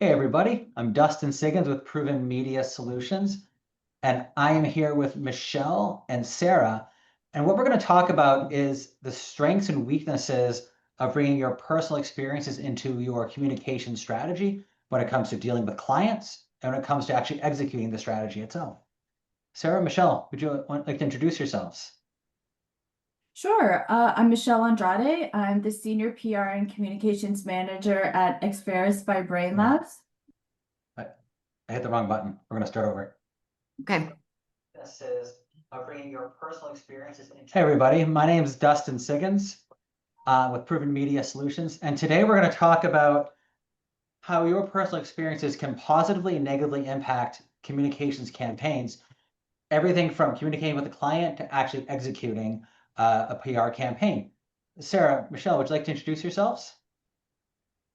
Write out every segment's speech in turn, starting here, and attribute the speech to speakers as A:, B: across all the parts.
A: Hey everybody, I'm Dustin Siggins with Proven Media Solutions, and I am here with Michelle and Sarah. And what we're going to talk about is the strengths and weaknesses of bringing your personal experiences into your communication strategy when it comes to dealing with clients and when it comes to actually executing the strategy itself. Sarah, Michelle, would you like to introduce yourselves?
B: Sure. I'm Michelle Andrade. I'm the Senior PR and Communications Manager at Exverus by Brain
A: Yeah,
B: Labs.
A: I, I hit the wrong button. We're going to start over.
C: Okay.
A: This is bringing your personal experiences into. Hey everybody, my name is Dustin Siggins with Proven Media Solutions, and today we're going to talk about how your personal experiences can positively and negatively impact communications campaigns, everything from communicating with the client to actually executing a PR campaign. Sarah, Michelle, would you like to introduce yourselves?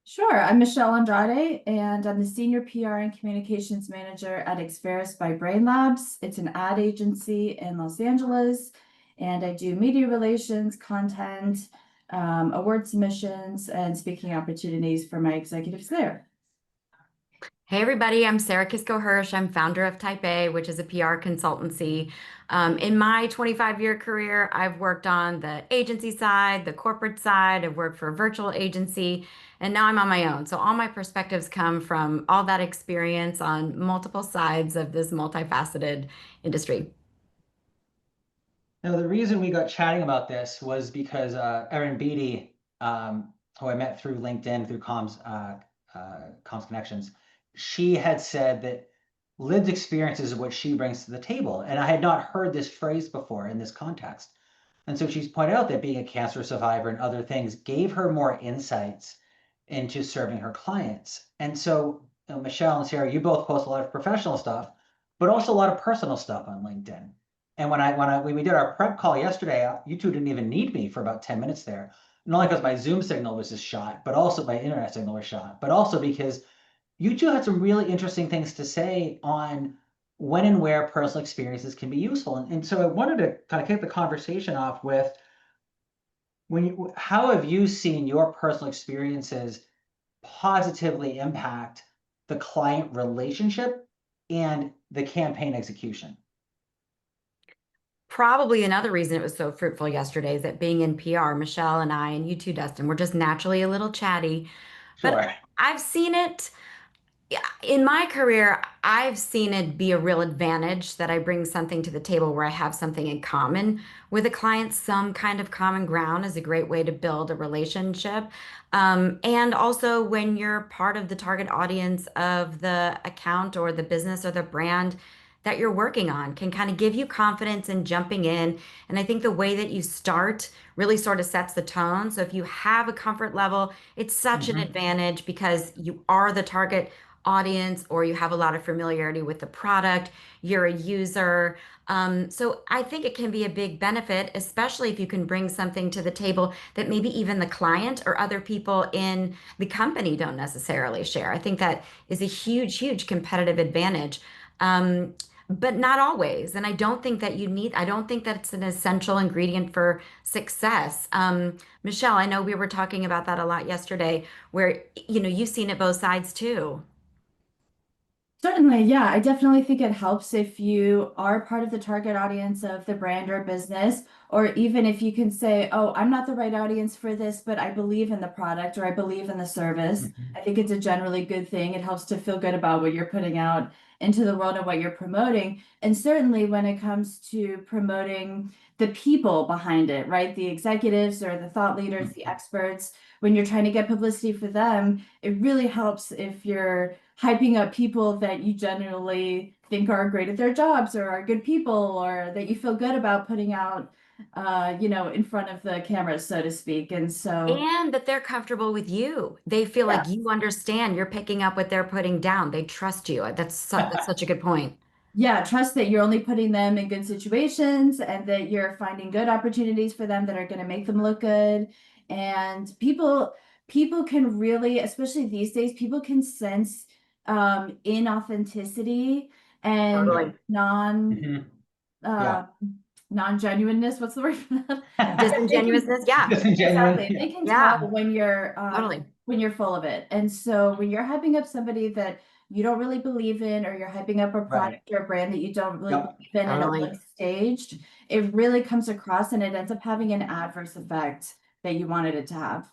B: Sure. I'm Michelle Andrade, and I'm the Senior PR and Communications Manager at Exverus by Brain Labs. It's an ad agency in Los Angeles, and I do media relations, content, award submissions, and speaking opportunities for my executives there.
C: Hey, everybody. I'm Sarah Kissko Hersh. I'm founder of Type A, which is a PR consultancy. In my 25-year career, I've worked on the agency side, the corporate side. I've worked for a virtual agency, and now I'm on my own. So all my perspectives come from all that experience on multiple sides of this multifaceted industry.
A: Now, the reason we got chatting about this was because Erin Beatty, who I met through LinkedIn, through Comms Connections, she had said that lived experiences is what she brings to the table. And I had not heard this phrase before in this context. And so she's pointed out that being a cancer survivor and other things gave her more insights into serving her clients. And so, Michelle and Sarah, you both post a lot of professional stuff, but also a lot of personal stuff on LinkedIn. And when we did our prep call yesterday, you two didn't even need me for about 10 minutes there. Not only because my Zoom signal was just shot, but also my internet signal was shot, but also because you two had some really interesting things to say on when and where personal experiences can be useful. And so I wanted to kind of kick the conversation off with how have you seen your personal experiences positively impact the client relationship and the campaign execution?
C: Probably another reason it was so fruitful yesterday is that being in PR, Michelle and I, and you too, Dustin, we're just naturally a little chatty. But
A: Sure.
C: I've seen it. Yeah, in my career, I've seen it be a real advantage that I bring something to the table where I have something in common with a client. Some kind of common ground is a great way to build a relationship. And also, when you're part of the target audience of the account or the business or the brand that you're working on, can kind of give you confidence in jumping in. And I think the way that you start really sort of sets the tone. So if you have a comfort level, it's such an
A: Hmm.
C: advantage because you are the target audience or you have a lot of familiarity with the product, you're a user. So I think it can be a big benefit, especially if you can bring something to the table that maybe even the client or other people in the company don't necessarily share. I think that is a huge, huge competitive advantage. But not always. And I don't think that I don't think that it's an essential ingredient for success. Michelle, I know we were talking about that a lot yesterday, where, you've seen it both sides too.
B: Certainly, yeah. I definitely think it helps if you are part of the target audience of the brand or business, or even if you can say, oh, I'm not the right audience for this, but I believe in the product or I believe in the service.
A: Hmm.
B: I think it's a generally good thing. It helps to feel good about what you're putting out into the world and what you're promoting. And certainly when it comes to promoting the people behind it, right? The executives or the thought leaders, the experts, when you're trying to get publicity for them, it really helps if you're hyping up people that you generally think are great at their jobs or are good people or that you feel good about putting out in front of the cameras, so to speak. And so,
C: And that they're comfortable with you. They feel
B: yeah,
C: like you understand, you're picking up what they're putting down. They trust you. That's such a good point.
B: yeah, trust that you're only putting them in good situations and that you're finding good opportunities for them that are going to make them look good. And people can really, especially these days, people can sense inauthenticity and
A: Yeah.
C: Totally.
A: Hmm.
B: uh
A: Yeah.
B: non-genuineness. What's the word for that? They can
C: Disingenuousness. Yeah.
B: exactly.
A: Disingenuine. Yeah.
B: They can tell
C: Yeah.
B: when you're
C: Totally.
B: when you're full of it. And so when you're hyping up somebody that you don't really believe in, or you're hyping up a
A: Right.
B: product or a brand that you don't really
A: Yep.
B: believe in, and it
C: Totally.
B: looks staged, it really comes across and it ends up having an adverse effect that you wanted it to have.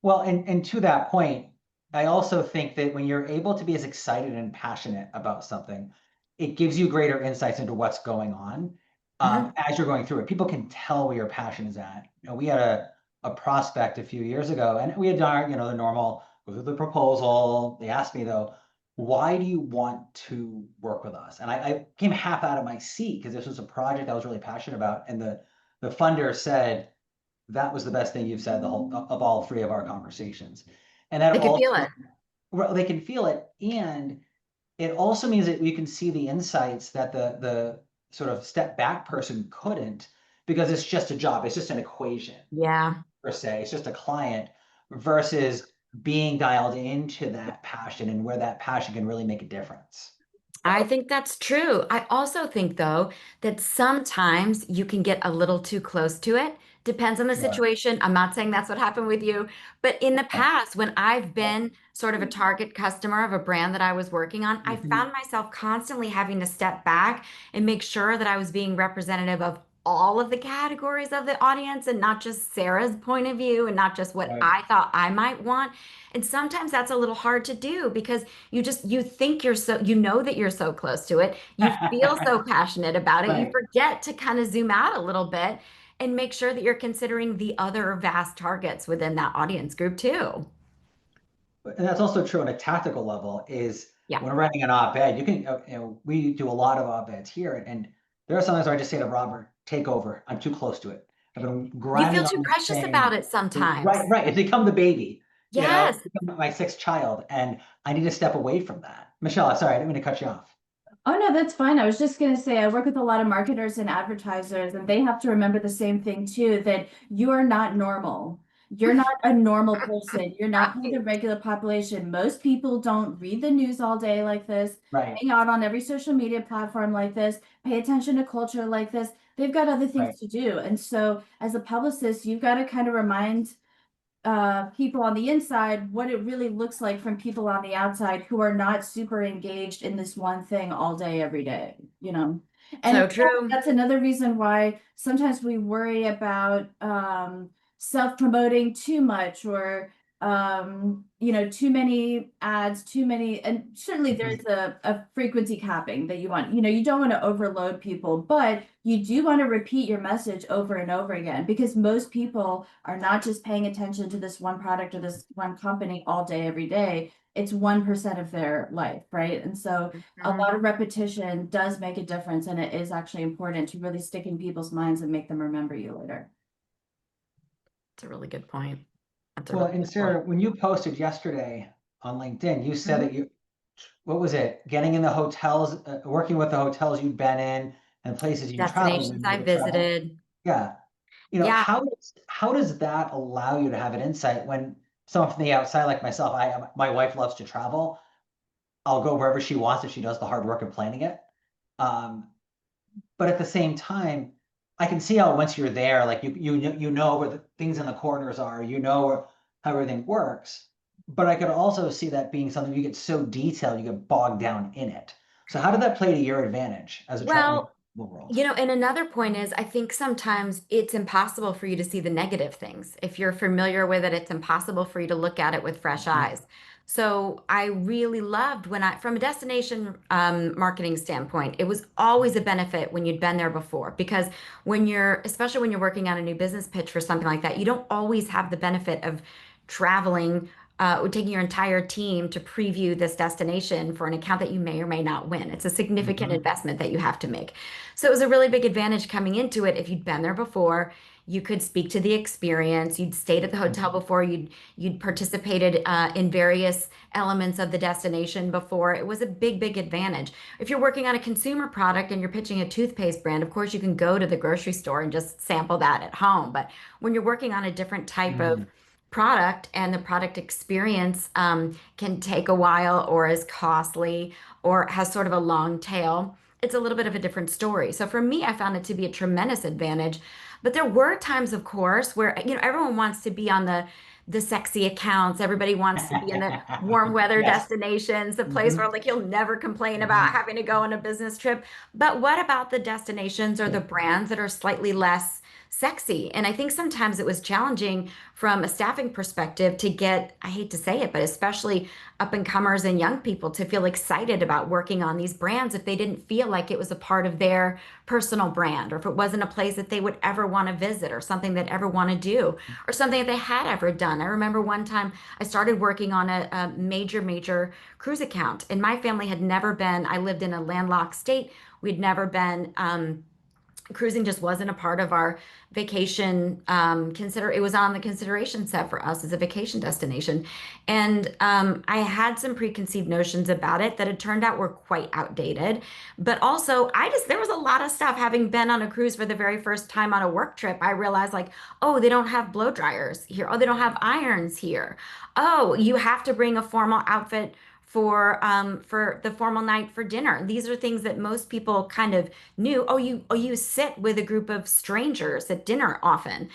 A: Well, and to that point, I also think that when you're able to be as excited and passionate about something, it gives you greater insights into what's going on
C: Mhm.
A: as you're going through it. People can tell where your passion is at. We had a prospect a few years ago, and we had done our, the normal go through the proposal. They asked me though, why do you want to work with us? And I came half out of my seat because this was a project I was really passionate about, and the funder said that was the best thing you've said the whole of all three of our conversations. And that
C: They could feel
A: also,
C: it.
A: well, they can feel it. And it also means that we can see the insights that the sort of step back person couldn't, because it's just a job. It's just an equation
C: Yeah.
A: per se. It's just a client versus being dialed into that passion and where that passion can really make a difference.
C: I think that's true. I also think, though, that sometimes you can get a little too close to it. Depends on the
A: Sure.
C: situation. I'm not saying that's what happened with you, but in the
A: Yeah.
C: past, when I've been sort of a target customer of a brand that I was working on, I
A: Mhm.
C: found myself constantly having to step back and make sure that I was being representative of all of the categories of the audience and not just Sarah's point of view and not just what
A: Right.
C: I thought I might want. And sometimes that's a little hard to do because you think you're so, you know that you're so close to it. You feel so passionate about it. You
A: Right.
C: forget to kind of zoom out a little bit and make sure that you're considering the other vast targets within that audience group too.
A: And that's also true on a tactical level is
C: Yeah.
A: when writing an op-ed, you can, we do a lot of op-eds here, and there are sometimes where I just say to Robert, take over. I'm too close to it. I've been
C: You feel
A: grinding
C: too
A: on this
C: precious about
A: thing.
C: it
A: Right,
C: sometimes.
A: right. It's become the baby,
C: Yes.
A: it's become my sixth child, and I need to step away from that. Michelle, sorry, I didn't mean to cut you off.
B: Oh, no, that's fine. I was just going to say, I work with a lot of marketers and advertisers, and they have to remember the same thing too, that you are not normal. You're not a normal person. You're not part of the
C: Right.
B: regular population. Most people don't read the news all day like this,
A: Right,
B: hang out on every social media platform like this, pay attention to culture like this. They've got other
A: right.
B: things to do. And so, as a publicist, you've got to kind of remind people on the inside what it really looks like from people on the outside who are not super engaged in this one thing all day every day, you know. And in
C: So
B: fact,
C: true.
B: that's another reason why sometimes we worry about self-promoting too much, or too many ads, too many, and certainly
A: Mhm.
B: there's a frequency capping that you want. You don't want to overload people, but you do want to repeat your message over and over again, because most people are not just paying attention to this one product or this one company all day, every day. It's 1% of their life, right? And so a
C: Mhm.
B: lot of repetition does make a difference, and it is actually important to really stick in people's minds and make them remember you later.
C: That's a really good point. That's a
A: Well,
C: really
A: and
C: good point.
A: Sarah, when you posted yesterday on LinkedIn, you said
B: Mhm.
A: that what was it? Getting in the hotels, working with the hotels you'd been in and places you traveled when
C: Destinations
A: you
C: I
A: would travel.
C: visited.
A: Yeah.
C: Yeah.
A: How does that allow you to have an insight when someone from the outside, like myself, my wife loves to travel. I'll go wherever she wants if she does the hard work of planning it. Um, but at the same time, I can see how once you're there, like you know where the things in the corners are, how everything works. But I could also see that being something you get so detailed, you get bogged down in it. So how did that play to your advantage as a traveling
C: Well,
A: world?
C: and another point is I think sometimes it's impossible for you to see the negative things. If you're familiar with it, it's impossible for you to look at it with fresh
A: Mhm.
C: eyes. So I really loved from a destination marketing standpoint, it was always a benefit when you'd been there before, because especially when you're working on a new business pitch for something like that, you don't always have the benefit of traveling taking your entire team to preview this destination for an account that you may or may not win. It's a significant
A: Mhm.
C: investment that you have to make. So it was a really big advantage coming into it. If you'd been there before, you could speak to the experience. You'd stayed at the hotel
A: Mhm.
C: before. You'd participated in various elements of the destination before. It was a big, big advantage. If you're working on a consumer product and you're pitching a toothpaste brand, of course you can go to the grocery store and just sample that at home. But when you're working on a different type of
A: Mhm.
C: product and the product experience can take a while or is costly or has sort of a long tail, it's a little bit of a different story. So for me, I found it to be a tremendous advantage. But there were times, of course, where everyone wants to be on the sexy accounts. Everybody wants to be in the warm weather
A: Yes.
C: destinations, the place where like you'll never complain about having to go on a business trip. But what about the destinations or the brands that are slightly less sexy? And I think sometimes it was challenging from a staffing perspective to get, I hate to say it, but especially up and comers and young people to feel excited about working on these brands if they didn't feel like it was a part of their personal brand, or if it wasn't a place that they would ever want to visit, or something they'd ever want to do, or something that they had ever done. I remember one time I started working on a major cruise account, and my family had never been, I lived in a landlocked state. We'd never been, cruising just wasn't a part of our vacation it was on the consideration set for us as a vacation destination. And I had some preconceived notions about it that had turned out were quite outdated. But also there was a lot of stuff. Having been on a cruise for the very first time on a work trip, I realized, like, oh, they don't have blow dryers here, oh, they don't have irons here, oh, you have to bring a formal outfit for the formal night for dinner. These are things that most people kind of knew. Oh, you sit with a group of strangers at dinner often.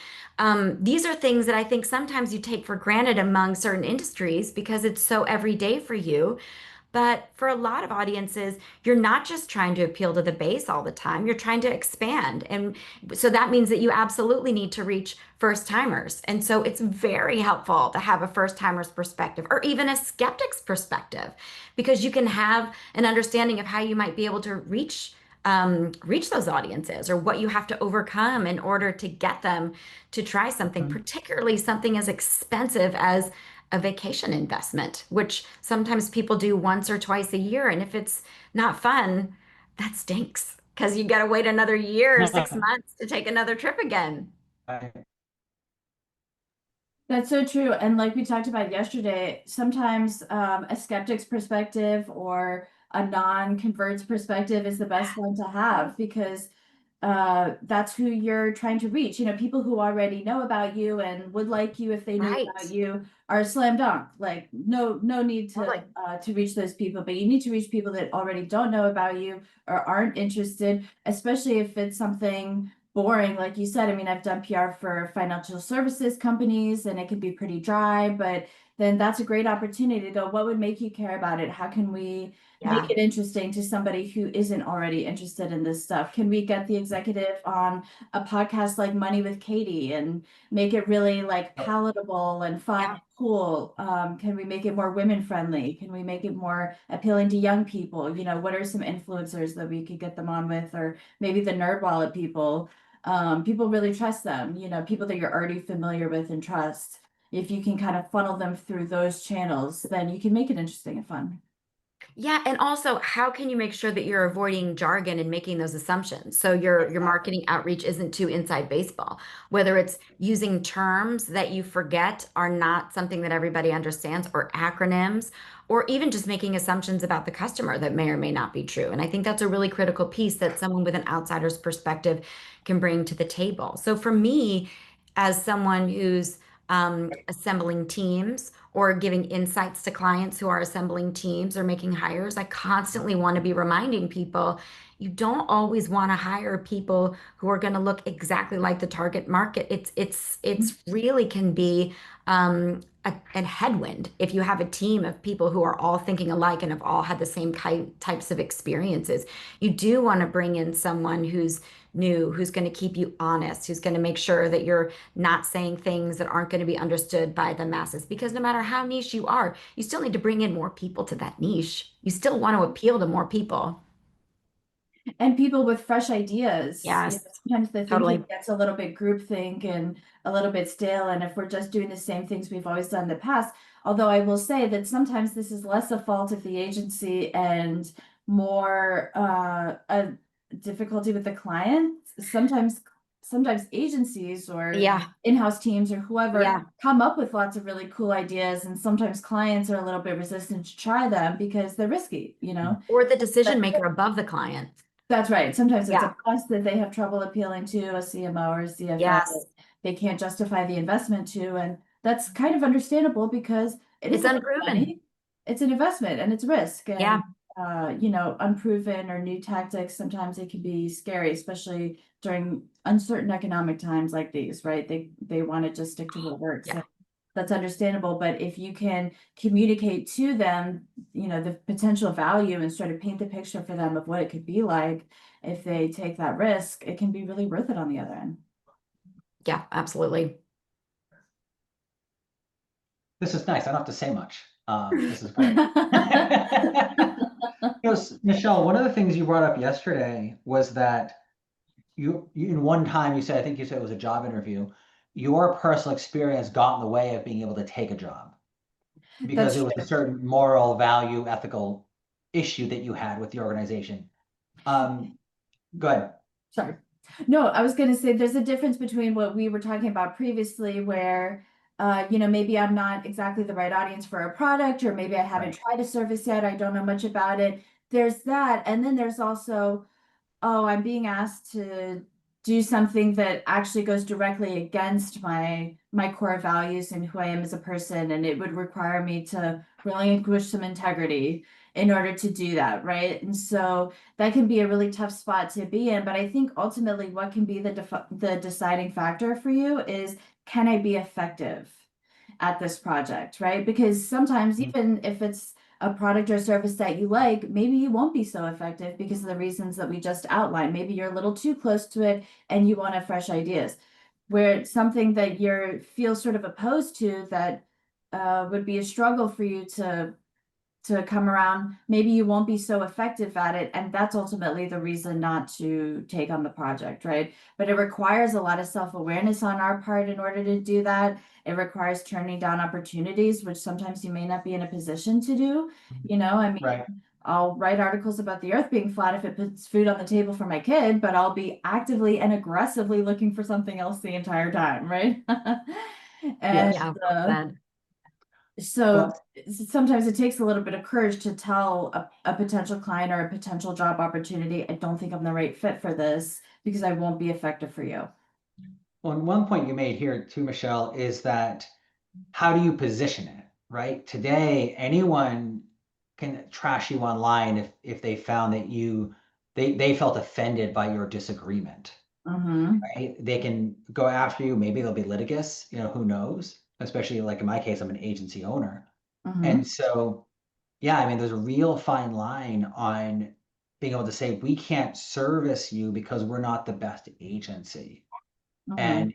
C: These are things that I think sometimes you take for granted among certain industries because it's so everyday for you. But for a lot of audiences, you're not just trying to appeal to the base all the time, you're trying to expand. And so that means that you absolutely need to reach first timers. And so it's very helpful to have a first timer's perspective or even a skeptic's perspective, because you can have an understanding of how you might be able to reach those audiences, or what you have to overcome in order to get them to try something, particularly something as expensive as a vacation investment, which sometimes people do once or twice a year. And if it's not fun, that stinks because you got to wait another year or 6 months to take another trip again.
B: That's so true. And like we talked about yesterday, sometimes a skeptic's perspective or a non-convert's perspective is the best one to have, because that's who you're trying to reach. You know, people who already know about you and would like you if they knew
C: Right.
B: about you are a slam dunk. Like no need to reach those people, but you need to reach people that already don't know about you or aren't interested, especially if it's something boring. Like you said, I mean, I've done PR for financial services companies and it can be pretty dry, but then that's a great opportunity to go, what would make you care about it? How can we make
C: Yeah.
B: it interesting to somebody who isn't already interested in this stuff? Can we get the executive on a podcast like Money with Katie and make it really like palatable and fun
C: Yeah.
B: and cool? Can we make it more women friendly? Can we make it more appealing to young people? You know, what are some influencers that we could get them on with, or maybe the nerd wallet people? People really trust them, you know, people that you're already familiar with and trust. If you can kind of funnel them through those channels, then you can make it interesting and fun.
C: Yeah, and also, how can you make sure that you're avoiding jargon and making those assumptions? So your marketing outreach isn't too inside baseball, whether it's using terms that you forget are not something that everybody understands, or acronyms, or even just making assumptions about the customer that may or may not be true. And I think that's a really critical piece that someone with an outsider's perspective can bring to the table. So for me, as someone who's assembling teams or giving insights to clients who are assembling teams or making hires, I constantly want to be reminding people you don't always want to hire people who are going to look exactly like the target market. It's really can be a headwind if you have a team of people who are all thinking alike and have all had the same types of experiences. You do want to bring in someone who's new, who's going to keep you honest, who's going to make sure that you're not saying things that aren't going to be understood by the masses. Because no matter how niche you are, you still need to bring in more people to that niche. You still want to appeal to more people.
B: And people with fresh ideas. You know,
C: Yes,
B: sometimes the
C: totally.
B: thinking gets a little bit groupthink and a little bit stale. And if we're just doing the same things we've always done in the past, although I will say that sometimes this is less a fault of the agency and more a difficulty with the client. Sometimes agencies or
C: Yeah,
B: in-house teams or whoever
C: yeah.
B: come up with lots of really cool ideas, and sometimes clients are a little bit resistant to try them because they're risky, you know.
C: Or the decision maker above the client.
B: That's right. Sometimes it's
C: Yeah,
B: a cost that they have trouble appealing to, a CMO or a CFO that
C: yes.
B: they can't justify the investment to. And that's kind of understandable because it is
C: It's
B: a lot of
C: unproven.
B: money. It's an investment and it's risk. And
C: Yeah.
B: you know, unproven or new tactics, sometimes it can be scary, especially during uncertain economic times like these, right? They want to just stick to what works.
C: Yeah.
B: that's understandable. But if you can communicate to them, the potential value and sort of paint the picture for them of what it could be like if they take that risk, it can be really worth it on the other end.
C: Yeah, absolutely.
A: This is nice. I don't have to say much. This is great. Michelle, one of the things you brought up yesterday was that you in one time you said, I think you said it was a job interview, your personal experience got in the way of being able to take a job because
B: That's
A: it was a
B: true.
A: certain moral value, ethical issue that you had with the organization. Go ahead.
B: Sorry. No, I was going to say there's a difference between what we were talking about previously, where, maybe I'm not exactly the right audience for a product, or maybe I haven't
A: Right.
B: tried a service yet. I don't know much about it. There's that. And then there's also, oh, I'm being asked to do something that actually goes directly against my core values and who I am as a person, and it would require me to relinquish some integrity in order to do that, right? And so that can be a really tough spot to be in. But I think ultimately, what can be the deciding factor for you is, can I be effective at this project, right? Because sometimes, even if it's a product or service that you like, maybe you won't be so effective because of the reasons that we just outlined. Maybe you're a little too close to it and you want to have fresh ideas. Where it's something that you feel sort of opposed to, that would be a struggle for you to come around, maybe you won't be so effective at it. And that's ultimately the reason not to take on the project, right? But it requires a lot of self-awareness on our part in order to do that. It requires turning down opportunities, which sometimes you may not be in a position to do. I mean,
A: Right.
B: I'll write articles about the earth being flat if it puts food on the table for my kid, but I'll be actively and aggressively looking for something else the entire time, right? And
A: Yes.
C: Yeah, well said.
B: so
A: Well,
B: sometimes it takes a little bit of courage to tell a potential client or a potential job opportunity, I don't think I'm the right fit for this because I won't be effective for you.
A: and one point you made here too, Michelle, is that how do you position it, right? Today, anyone can trash you online if they found that they felt offended by your disagreement,
B: Mm-hmm.
A: right? They can go after you. Maybe they'll be litigious, who knows? Especially like in my case, I'm an agency owner.
B: Mm-hmm.
A: And so, yeah, I mean, there's a real fine line on being able to say, we can't service you because we're not the best agency.
B: Mm-hmm.
A: And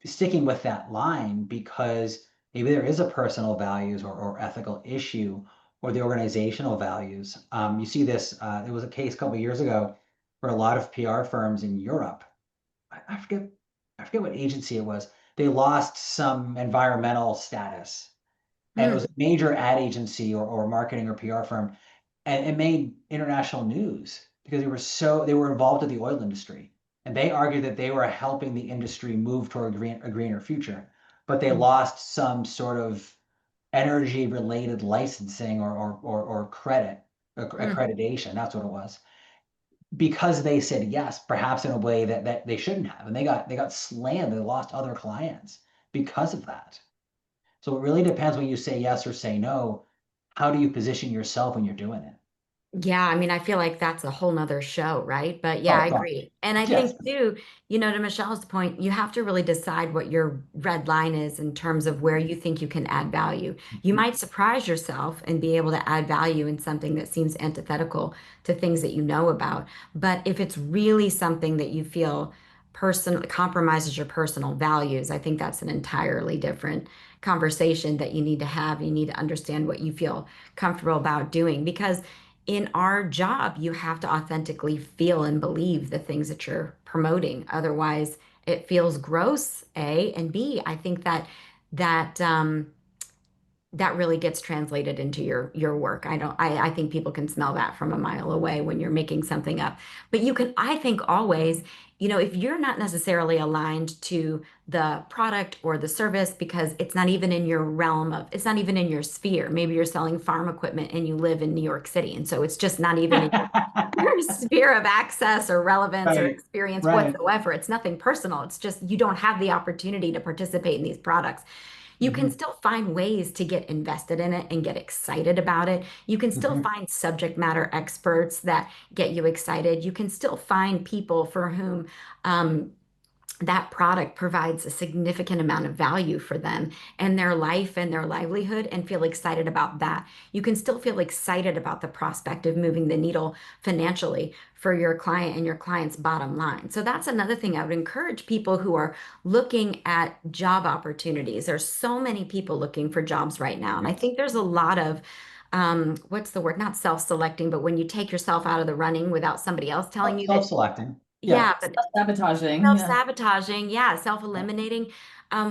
A: sticking with that line because maybe there is a personal values or ethical issue or the organizational values. You see this, there was a case a couple of years ago where a lot of PR firms in Europe, I forget what agency it was, they lost some environmental status. And it was a
C: Mm,
A: major ad agency or marketing or PR firm. And it made international news because they were involved in the oil industry. And they argued that they were helping the industry move toward a greener future. But they lost some sort of energy related licensing or credit,
C: mm.
A: accreditation. That's what it was. Because they said yes, perhaps in a way that they shouldn't have. And they got slammed. They lost other clients because of that. So it really depends when you say yes or say no. How do you position yourself when you're doing it?
C: Yeah, I mean, I feel like that's a whole nother show, right? But yeah, I
A: Oh, God.
C: agree. And I
A: Yes.
C: think too, to Michelle's point, you have to really decide what your red line is in terms of where you think you can add value. You might surprise yourself and be able to add value in something that seems antithetical to things that you know about. But if it's really something that you feel compromises your personal values, I think that's an entirely different conversation that you need to have. You need to understand what you feel comfortable about doing because in our job, you have to authentically feel and believe the things that you're promoting. Otherwise, it feels gross, A, and B, I think that really gets translated into your work. I think people can smell that from a mile away when you're making something up. But you can, I think always, if you're not necessarily aligned to the product or the service because it's not even in your realm of, it's not even in your sphere. Maybe you're selling farm equipment and you live in New York City. And so it's just not even in your sphere of access or relevance or
A: Right.
C: experience
A: Right.
C: whatsoever. It's nothing personal. It's just you don't have the opportunity to participate in these products. You can
A: Hmm.
C: still find ways to get invested in it and get excited about it. You can still
A: Hmm.
C: find subject matter experts that get you excited. You can still find people for whom um, that product provides a significant amount of value for them and their life and their livelihood, and feel excited about that. You can still feel excited about the prospect of moving the needle financially for your client and your client's bottom line. So that's another thing I would encourage people who are looking at job opportunities. There's so many people looking for jobs right now. And I think there's a lot of what's the word? Not self-selecting, but when you take yourself out of the running without somebody else telling you that,
A: Self-selecting. Yeah.
C: yeah, but
B: Sabotaging. Yeah.
C: self-sabotaging, yeah, self-eliminating,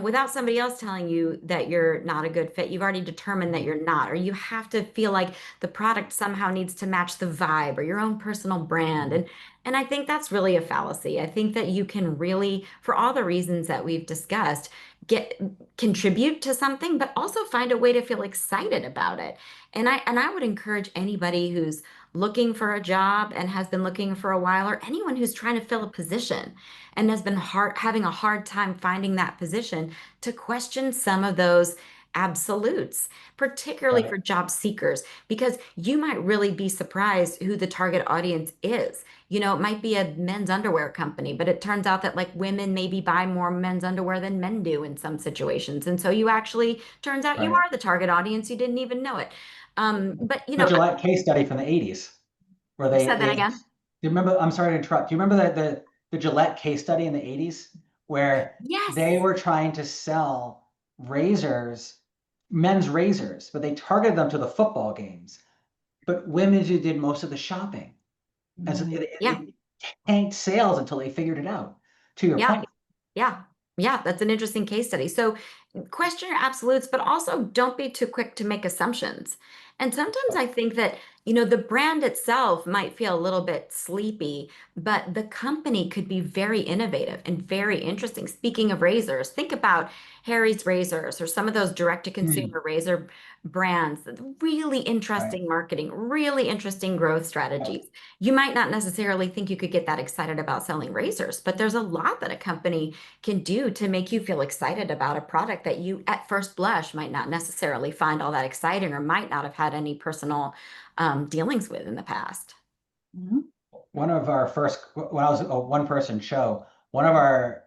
C: without somebody else telling you that you're not a good fit. You've already determined that you're not, or you have to feel like the product somehow needs to match the vibe or your own personal brand. And I think that's really a fallacy. I think that you can really, for all the reasons that we've discussed, get contribute to something, but also find a way to feel excited about it. And I would encourage anybody who's looking for a job and has been looking for a while, or anyone who's trying to fill a position and has been having a hard time finding that position, to question some of those absolutes, particularly
A: Right.
C: for job seekers, because you might really be surprised who the target audience is. It might be a men's underwear company, but it turns out that like women maybe buy more men's underwear than men do in some situations. And so you actually, turns out you
A: Right.
C: are the target audience. You didn't even know it. But
A: The Gillette case study from the 80s, where
C: said that
A: do
C: again.
A: you remember? I'm sorry to interrupt. Do you remember the Gillette case study in the 80s where they
C: Yes.
A: were trying to sell razors, men's razors, but they targeted them to the football games, but women who did most of the shopping. And so
C: Yeah.
A: it tanked sales until they figured it out, to your
C: Yeah.
A: point.
C: Yeah. Yeah. That's an interesting case study. So question your absolutes, but also don't be too quick to make assumptions. And sometimes I think that, the brand itself might feel a little bit sleepy, but the company could be very innovative and very interesting. Speaking of razors, think about Harry's Razors or some of those
A: Hmm.
C: direct-to-consumer razor brands. Really
A: Right.
C: interesting marketing, really interesting growth
A: Yeah.
C: strategies. You might not necessarily think you could get that excited about selling razors, but there's a lot that a company can do to make you feel excited about a product that you at first blush might not necessarily find all that exciting, or might not have had any personal dealings with in the past.
B: Mhm.
A: One of our first, when I was a one person show, one of our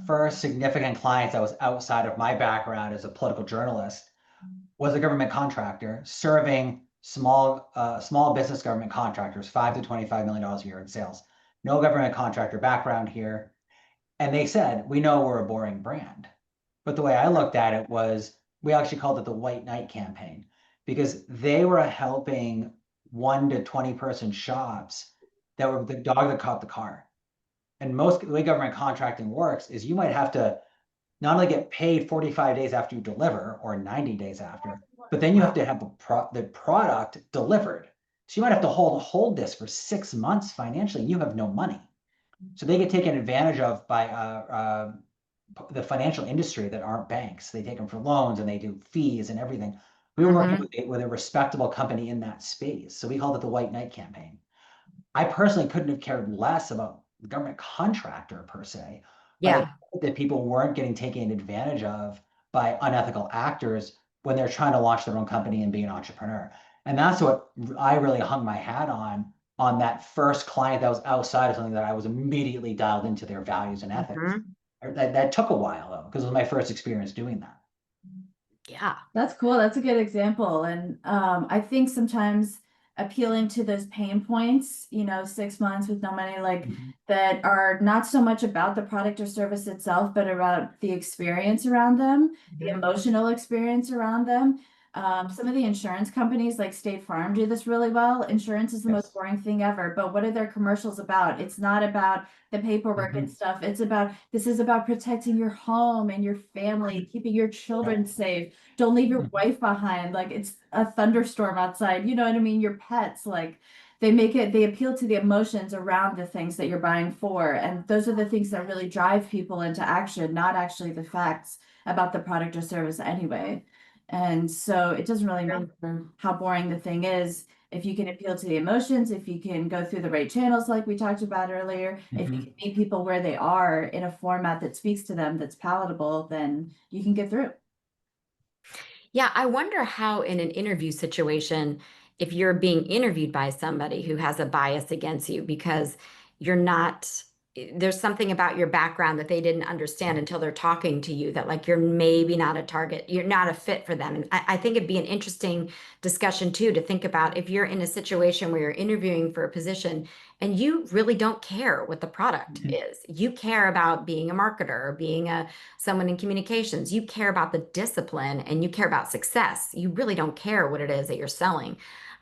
A: first significant clients that was outside of my background as a political journalist was a government contractor serving small business government contractors, $5 to $25 million a year in sales. No government contractor background here. And they said, we know we're a boring brand. But the way I looked at it was, we actually called it the White Knight campaign, because they were helping 1 to 20 person shops that were the dog that caught the car. And the way government contracting works is you might have to not only get paid 45 days after you deliver or 90 days after, but then you have to have the product delivered. So you might have to hold this for 6 months financially. And you have no money. So they get taken advantage of by the financial industry that aren't banks. They take them for loans and they do fees and everything. We were working
C: Hmm.
A: with a respectable company in that space. So we called it the White Knight campaign. I personally couldn't have cared less about the government contractor per se, but I
C: Yeah.
A: think that people weren't getting taken advantage of by unethical actors when they're trying to launch their own company and be an entrepreneur. And that's what I really hung my hat on that first client that was outside of something that I was immediately dialed into their values and ethics.
C: Hmm.
A: That took a while though, because it was my first experience doing that.
C: Yeah.
B: That's cool. That's a good example. And I think sometimes appealing to those pain points, 6 months with no money, like
A: Mhm.
B: that are not so much about the product or service itself, but about the experience around them, the
C: Hmm.
B: emotional experience around them. Some of the insurance companies like State Farm do this really well. Insurance is the most
A: Yes.
B: boring thing ever, but what are their commercials about? It's not about the paperwork and
A: Mhm.
B: stuff. This is about protecting your home and your family, keeping your children
A: Yep.
B: safe. Don't leave your
A: Mhm.
B: wife behind. Like it's a thunderstorm outside. You know what I mean? Your pets, like they appeal to the emotions around the things that you're buying for. And those are the things that really drive people into action, not actually the facts about the product or service anyway. And so it doesn't really matter how boring the thing is. If you can appeal to the emotions, if you can go through the right channels, like we talked about earlier, if you
A: Mhm.
B: can meet people where they are in a format that speaks to them, that's palatable, then you can get through.
C: Yeah, I wonder how in an interview situation, if you're being interviewed by somebody who has a bias against you because you're not there's something about your background that they didn't understand until they're talking to you, that like you're maybe not a target, you're not a fit for them. And I think it'd be an interesting discussion too, to think about if you're in a situation where you're interviewing for a position and you really don't care what the product
A: Mhm.
C: is. You care about being a marketer or being someone in communications. You care about the discipline and you care about success. You really don't care what it is that you're selling.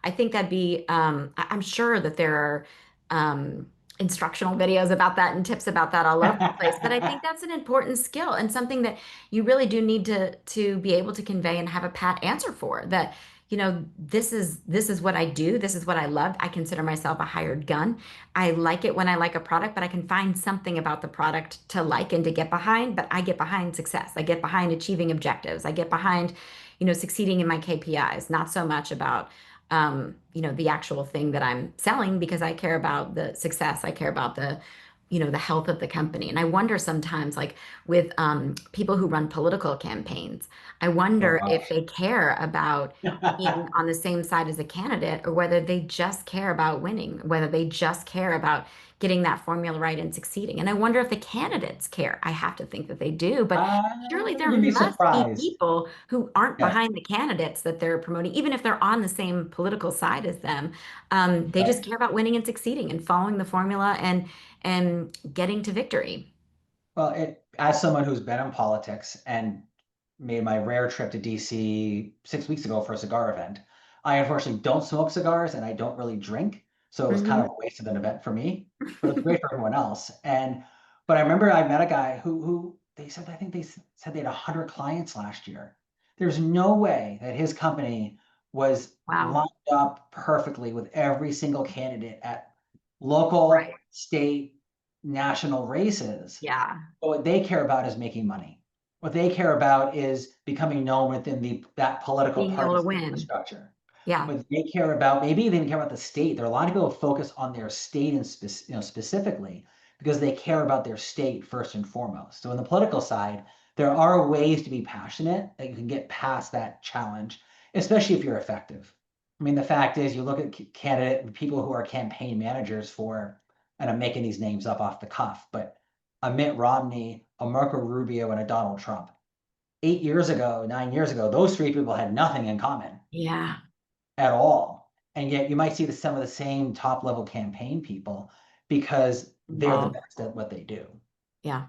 C: I think that'd be, I'm sure that there are, instructional videos about that and tips about that all over the place. But I think that's an important skill and something that you really do need to be able to convey and have a pat answer for. That, this is what I do. This is what I love. I consider myself a hired gun. I like it when I like a product, but I can find something about the product to like and to get behind. But I get behind success. I get behind achieving objectives. I get behind, succeeding in my KPIs, not so much about the actual thing that I'm selling, because I care about the success. I care about the health of the company. And I wonder sometimes, like with people who run political campaigns, I
A: Oh
C: wonder if
A: gosh.
C: they care about being on the same side as a candidate, or whether they just care about winning, whether they just care about getting that formula right and succeeding. And I wonder if the candidates care. I have to think that they do, but surely there
A: You'd be
C: must be
A: surprised.
C: people who aren't
A: Yeah.
C: behind the candidates that they're promoting, even if they're on the same political side as them. They just
A: Right.
C: care about winning and succeeding and following the formula and getting to victory.
A: Well, as someone who's been in politics and made my rare trip to DC 6 weeks ago for a cigar event, I unfortunately don't smoke cigars and I don't really drink. So it was kind of
C: Hmm.
A: a waste of an event for me, but it's great for everyone else. But I remember I met a guy who they said, I think said they had 100 clients last year. There's no way that his company was
C: Wow.
A: lined up perfectly with every single candidate at local,
C: Right.
A: state, national races.
C: Yeah.
A: But what they care about is making money. What they care about is becoming known within that political
C: Being able to
A: party's
C: win.
A: infrastructure.
C: Yeah.
A: What they care about, maybe they even care about the state. There are a lot of people who focus on their state and specifically because they care about their state first and foremost. So in the political side, there are ways to be passionate that you can get past that challenge, especially if you're effective. I mean, the fact is, you look at candidate people who are campaign managers for, and I'm making these names up off the cuff, but a Mitt Romney, a Marco Rubio, and a Donald Trump. 8 years ago, 9 years ago, those three people had nothing in common
C: Yeah.
A: at all. And yet you might see some of the same top level campaign people because they're the
C: Involved.
A: best at what they do.
C: Yeah.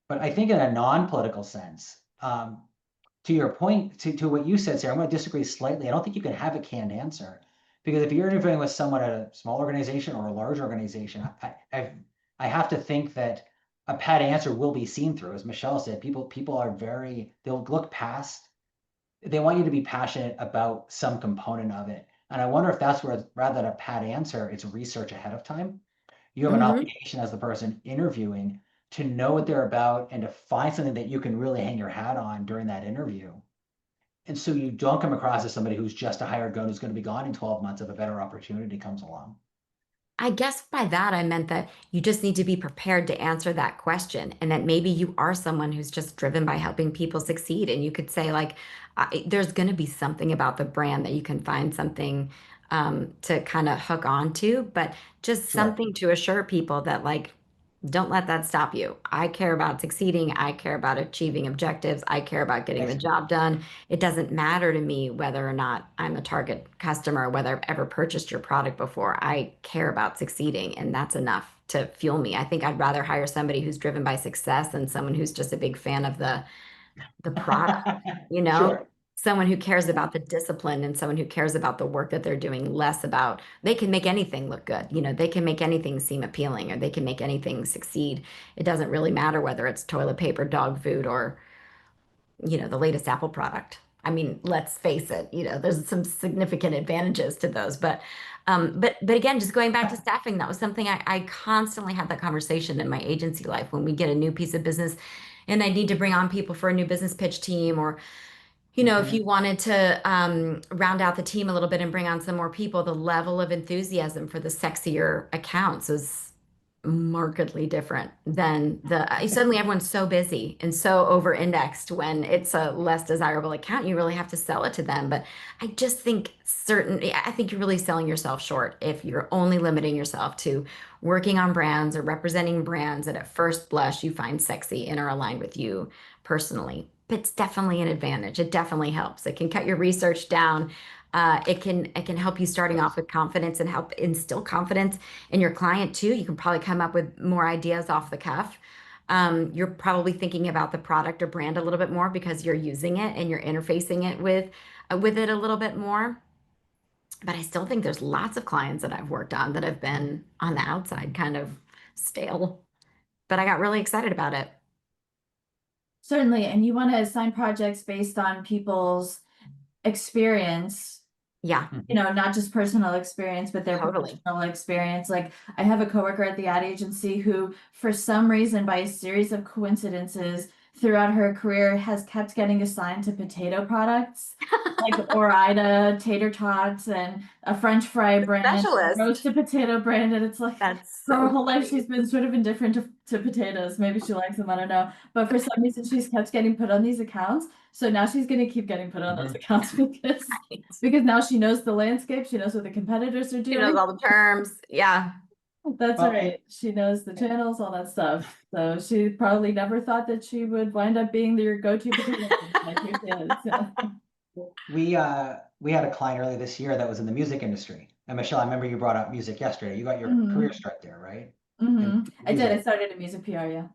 A: But I think in a non-political sense, to your point, to what you said, Sarah, I'm going to disagree slightly. I don't think you can have a canned answer because if you're interviewing with someone at a small organization or a large organization, I have to think that a pat answer will be seen through. As Michelle said, people are they'll look past. They want you to be passionate about some component of it, and I wonder if that's where rather than a pat answer, it's research ahead of time. You have an
C: Hmm.
A: obligation as the person interviewing to know what they're about and to find something that you can really hang your hat on during that interview. And so you don't come across as somebody who's just a hired gun who's going to be gone in 12 months if a better opportunity comes along.
C: I guess by that I meant that you just need to be prepared to answer that question, and that maybe you are someone who's just driven by helping people succeed. And you could say, like, there's going to be something about the brand that you can find something to kind of hook on to, but just
A: Sure.
C: something to assure people that, like, don't let that stop you. I care about succeeding. I care about achieving objectives. I care about getting the
A: Yes.
C: job done. It doesn't matter to me whether or not I'm a target customer, whether I've ever purchased your product before. I care about succeeding, and that's enough to fuel me. I think I'd rather hire somebody who's driven by success than someone who's just a big fan of the product, you know?
A: Sure.
C: Someone who cares about the discipline and someone who cares about the work that they're doing, less about they can make anything look good. They can make anything seem appealing, or they can make anything succeed. It doesn't really matter whether it's toilet paper, dog food, or, the latest Apple product. I mean, let's face it, there's some significant advantages to those. But again, just going back to staffing, that was something I constantly had that conversation in my agency life when we get a new piece of business and I need to bring on people for a new business pitch team, or if
A: Mhm.
C: you wanted to round out the team a little bit and bring on some more people, the level of enthusiasm for the sexier accounts was markedly different than suddenly everyone's so busy and so over indexed when it's a less desirable account. You really have to sell it to them. But I just think I think you're really selling yourself short if you're only limiting yourself to working on brands or representing brands that at first blush you find sexy and are aligned with you personally. But it's definitely an advantage. It definitely helps. It can cut your research down. It can help you starting off with confidence and help instill confidence in your client too. You can probably come up with more ideas off the cuff. You're probably thinking about the product or brand a little bit more because you're using it and you're interfacing it with it a little bit more. But I still think there's lots of clients that I've worked on that have been on the outside kind of stale. But I got really excited about it.
B: Certainly, and you want to assign projects based on people's experience,
C: Yeah,
B: not just personal experience, but their
C: totally.
B: professional experience. Like I have a coworker at the ad agency who, for some reason, by a series of coincidences throughout her career, has kept getting assigned to potato products, like Ore-Ida tater tots and a French fry brand,
C: Specialist.
B: roasted potato brand, and it's like
C: That's
B: her
C: so
B: whole life
C: funny.
B: she's been sort of indifferent to potatoes. Maybe she likes them, I don't know. But for some reason, she's kept getting put on these accounts. So now she's going to keep getting put on those accounts because now she knows the landscape. She knows what the competitors are
C: She knows
B: doing.
C: all the terms. Yeah.
B: That's
A: Well,
B: right. She knows the channels, all that stuff. So she probably never thought that she would wind up being your go-to potato. Like here she is. Yeah.
A: we had a client earlier this year that was in the music industry. And Michelle, I remember you brought up music yesterday. You got your career start there, right? In
B: I did. I
A: music.
B: started in music PR, yeah.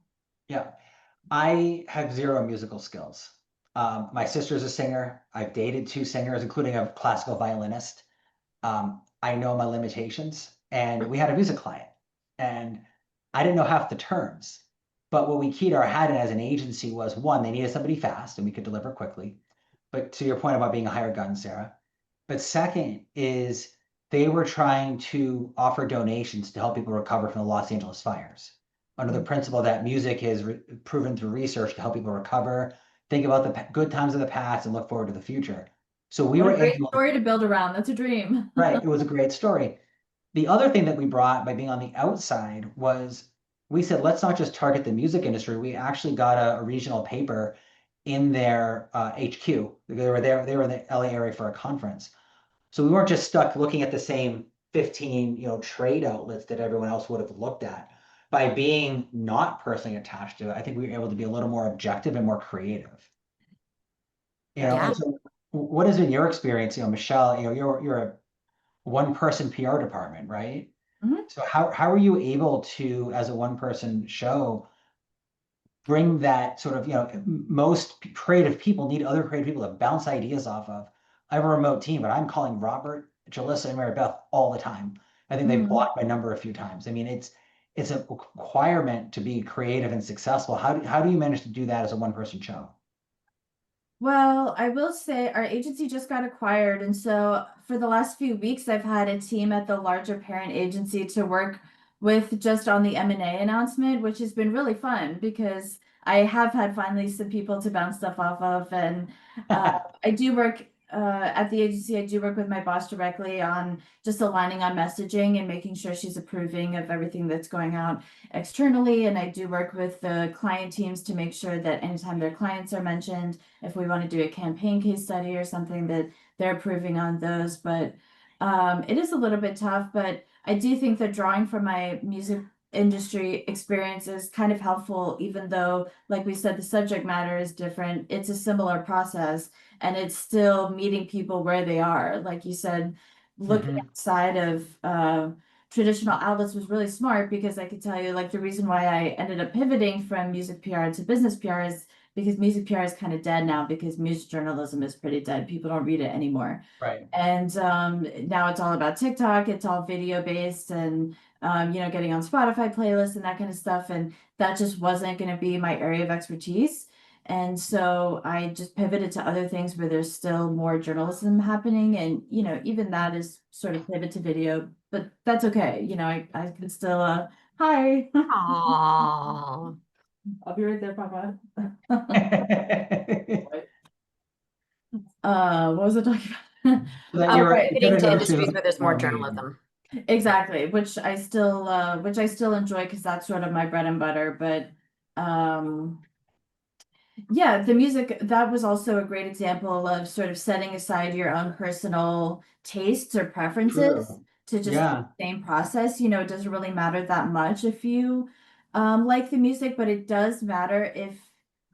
A: Yeah. I have zero musical skills. My sister's a singer. I've dated two singers, including a classical violinist. I know my limitations, and we had a music client, and I didn't know half the terms. But what we keyed our hat in as an agency was one, they needed somebody fast, and we could deliver quickly. But to your point about being a hired gun, Sarah. But second is they were trying to offer donations to help people recover from the Los Angeles fires under the principle that music is proven through research to help people recover, think about the good times of the past, and look forward to the future. So we
B: What
A: were
B: a great
A: able,
B: story to build around. That's a dream.
A: right? It was a great story. The other thing that we brought by being on the outside was we said, let's not just target the music industry. We actually got a regional paper in their HQ. They were there, they were in the LA area for a conference. So we weren't just stuck looking at the same 15, trade outlets that everyone else would have looked at. By being not personally attached to it, I think we were able to be a little more objective and more creative.
C: Yeah.
A: And so what has been your experience, Michelle, you're a one person PR department, right?
B: Mhm.
A: So how are you able to, as a one person show, bring that sort of, most creative people need other creative people to bounce ideas off of. I have a remote team, but I'm calling Robert, Jalissa, and Mary Beth all the time. I think they've blocked my number a few times. I mean, it's a requirement to be creative and successful. How do you manage to do that as a one person show?
B: Well, I will say our agency just got acquired. And so for the last few weeks, I've had a team at the larger parent agency to work with just on the M&A announcement, which has been really fun because I have had finally some people to bounce stuff off of. And I do work at the agency, I do work with my boss directly on just aligning on messaging and making sure she's approving of everything that's going out externally. And I do work with the client teams to make sure that anytime their clients are mentioned, if we want to do a campaign case study or something, that they're approving on those. But it is a little bit tough, but I do think that drawing from my music industry experience is kind of helpful, even though, like we said, the subject matter is different. It's a similar process and it's still meeting people where they are. Like you said, looking outside of traditional outlets was really smart because I could tell you, like, the reason why I ended up pivoting from music PR to business PR is because music PR is kind of dead now because music journalism is pretty dead. People don't read it anymore.
A: Right.
B: And now it's all about TikTok. It's all video based and, getting on Spotify playlists and that kind of stuff. And that just wasn't going to be my area of expertise. And so I just pivoted to other things where there's still more journalism happening. And, even that is sort of pivot to video, but that's okay. I can still, hi,
C: Aww.
B: I'll be right there, Papa.
A: So
B: What was I talking about?
A: that
B: Oh,
A: you're
B: right.
C: Getting
A: in
C: to
A: industries
C: industries
A: with
C: where there's more
A: more media.
C: journalism.
B: Exactly, which I still enjoy because that's sort of my bread and butter. But yeah, the music, that was also a great example of sort of setting aside your own personal tastes or preferences
A: True.
B: to just do
A: Yeah.
B: the same process. You know, it doesn't really matter that much if you like the music, but it does matter if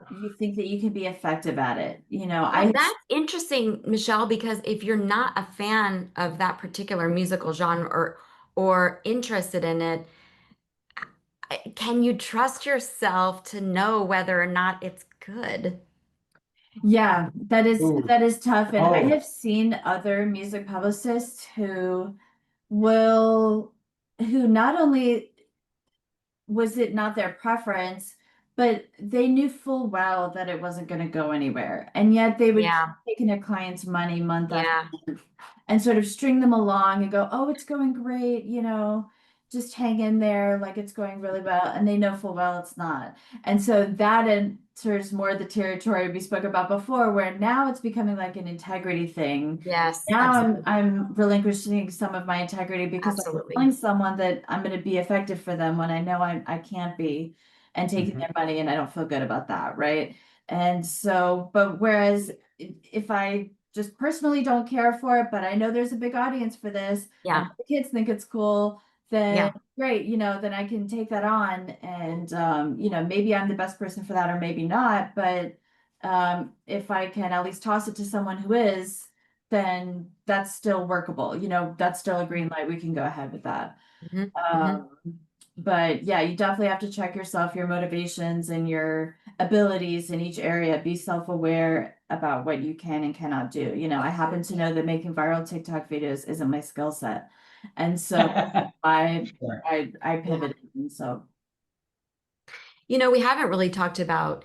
B: you think that you can be effective at it. You know,
C: Well,
B: I
C: that's interesting, Michelle, because if you're not a fan of that particular musical genre or interested in it, can you trust yourself to know whether or not it's good?
B: yeah,
A: Ooh.
B: that is tough. And I
A: Oh,
B: have seen other music publicists will who not only was it not their preference, but they knew full well that it wasn't going to go anywhere. And yet they would keep
C: Yeah,
B: taking their clients' money month after
C: yeah.
B: month and sort of string them along and go, oh, it's going great, just hang in there like it's going really well. And they know full well it's not. And so that enters more the territory we spoke about before, where now it's becoming like an integrity thing.
C: Yes,
B: Now
C: absolutely.
B: I'm relinquishing some of my integrity because I'm
C: Absolutely.
B: telling someone that I'm going to be effective for them when I know I can't be, and taking
A: mhm.
B: their money, and I don't feel good about that, right? And so, but whereas if I just personally don't care for it, but I know there's a big audience for this, I know
C: Yeah,
B: the kids think it's cool, then
C: yeah.
B: great, then I can take that on, and maybe I'm the best person for that or maybe not, but if I can at least toss it to someone who is, then that's still workable. That's still a green light. We can go ahead with that.
C: Hmm. Hmm.
B: Um, but yeah, you definitely have to check yourself, your motivations and your abilities in each area. Be self-aware about what you can and cannot do. I happen to know that making viral TikTok videos isn't my skill set. And so I
A: Sure.
B: I pivoted. And so
C: We haven't really talked about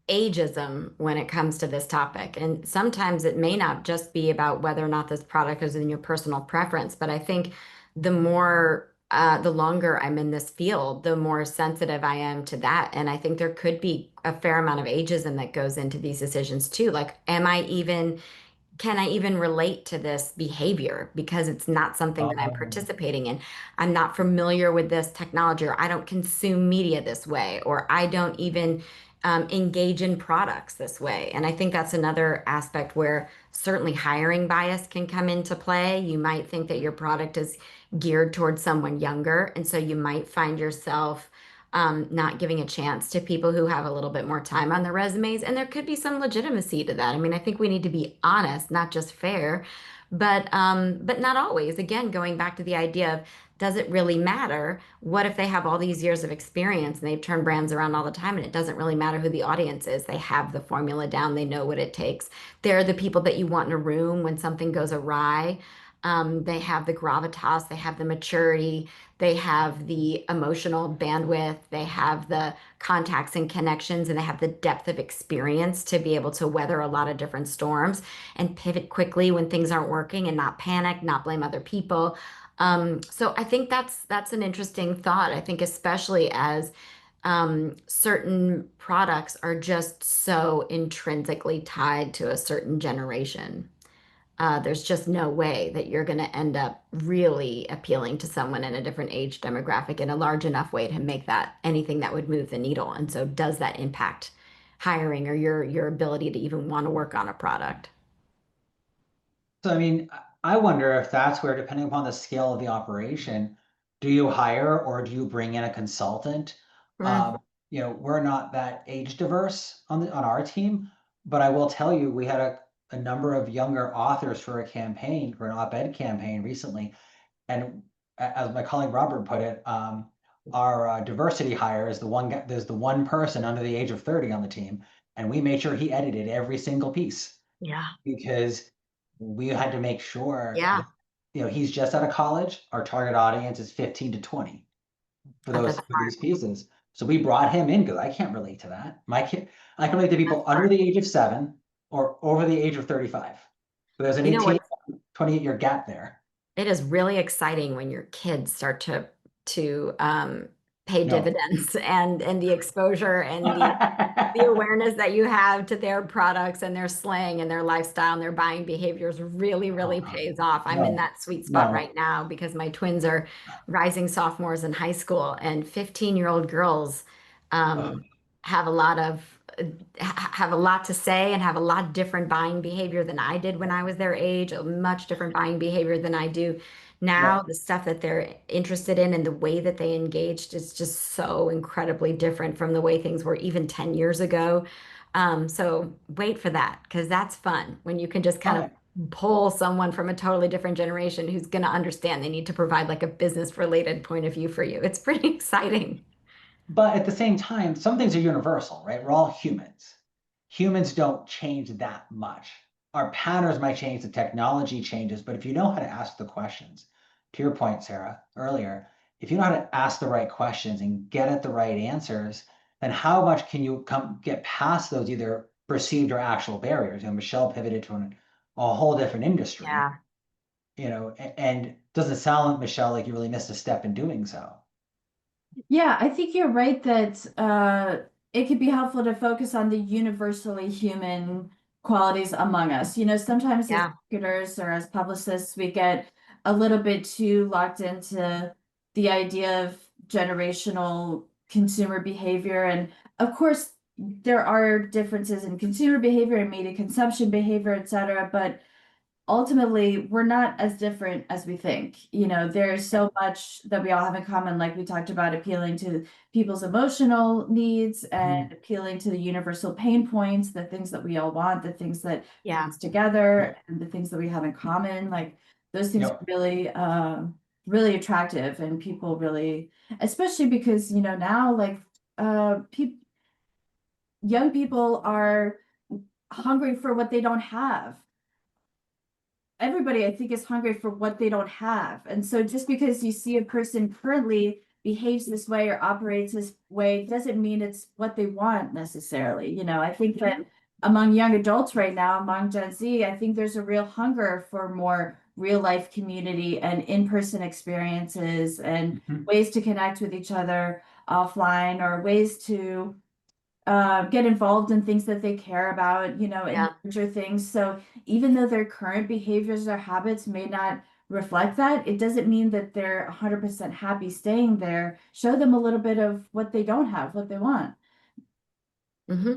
C: ageism when it comes to this topic. And sometimes it may not just be about whether or not this product is in your personal preference, but I think the longer I'm in this field, the more sensitive I am to that. And I think there could be a fair amount of ageism that goes into these decisions too. Like, can I even relate to this behavior because it's not something that I'm
A: Oh.
C: participating in? I'm not familiar with this technology, or I don't consume media this way, or I don't even engage in products this way. And I think that's another aspect where certainly hiring bias can come into play. You might think that your product is geared towards someone younger, and so you might find yourself not giving a chance to people who have a little bit more time on their resumes. And there could be some legitimacy to that. I mean, I think we need to be honest, not just fair, but not always. Again, going back to the idea of, does it really matter? What if they have all these years of experience and they've turned brands around all the time and it doesn't really matter who the audience is? They have the formula down, they know what it takes. They're the people that you want in a room when something goes awry. They have the gravitas, they have the maturity, they have the emotional bandwidth, they have the contacts and connections, and they have the depth of experience to be able to weather a lot of different storms and pivot quickly when things aren't working and not panic, not blame other people. So I think that's an interesting thought. I think especially as certain products are just so intrinsically tied to a certain generation. There's just no way that you're going to end up really appealing to someone in a different age demographic in a large enough way to make that anything that would move the needle. And so, does that impact hiring or your ability to even want to work on a product?
A: So, I mean, I wonder if that's where, depending upon the scale of the operation, do you hire or do you bring in a consultant?
C: Mm,
A: Um, we're not that age diverse on our team, but I will tell you, we had a number of younger authors for a campaign, for an op-ed campaign recently, and as my colleague Robert put it, our diversity hire is the one guy, there's the one person under the age of 30 on the team, and we made sure he edited every single piece
C: yeah,
A: because we had to make sure
C: yeah,
A: that, he's just out of college. Our target audience is 15 to 20 for
C: that's
A: these
C: smart.
A: pieces. So we brought him in because I can't relate to that. My kid, I can relate to
C: That's
A: people under
C: smart.
A: the age of 7 or over the age of 35. So there's an
C: You know
A: 18,
C: what?
A: 28-year gap there.
C: It is really exciting when your kids start to pay
A: No.
C: dividends, and the exposure and the awareness that you have to their products and their slang and their lifestyle and their buying behaviors really, really pays off. I'm in
A: No,
C: that sweet spot
A: no.
C: right now because my twins are rising sophomores in high school, and 15-year-old girls
A: Ugh.
C: um, have a lot of have a lot to say and have a lot different buying behavior than I did when I was their age, a much different buying behavior than I do now.
A: Yep.
C: The stuff that they're interested in and the way that they engaged is just so incredibly different from the way things were even 10 years ago. So wait for that because that's fun when you can just kind of
A: But
C: pull someone from a totally different generation who's going to understand they need to provide like a business related point of view for you. It's pretty exciting.
A: but at the same time, some things are universal, right? We're all humans. Humans don't change that much. Our patterns might change, the technology changes, but if you know how to ask the questions, to your point, Sarah, earlier, if you know how to ask the right questions and get at the right answers, then how much can you get past those either perceived or actual barriers? Michelle pivoted to a whole different industry,
C: Yeah.
A: and doesn't sound like Michelle like you really missed a step in doing so.
B: Yeah, I think you're right that it could be helpful to focus on the universally human qualities among us. Sometimes as
C: Yeah.
B: marketers or as publicists, we get a little bit too locked into the idea of generational consumer behavior. And of course, there are differences in consumer behavior and media consumption behavior, et cetera. But ultimately we're not as different as we think. There's so much that we all have in common, like we talked about, appealing to people's emotional needs and
A: Mhm.
B: appealing to the universal pain points, the things that we all want, the things that bring
C: Yeah.
B: us together,
A: Yep.
B: and the things that we have in common. Like those things are
A: Yep.
B: really really attractive, and people really, especially because now, like people young people are hungry for what they don't have. Everybody, I think, is hungry for what they don't have. And so just because you see a person currently behaves this way or operates this way doesn't mean it's what they want necessarily. I think that among young adults right now, among Gen Z, I think there's a real hunger for more real life community and in-person experiences and
A: Mhm.
B: ways to connect with each other offline, or ways to get involved in things that they care about, and
C: Yeah.
B: larger things. So even though their current behaviors or habits may not reflect that, it doesn't mean that they're 100% happy staying there. Show them a little bit of what they don't have, what they want.
C: Hmm.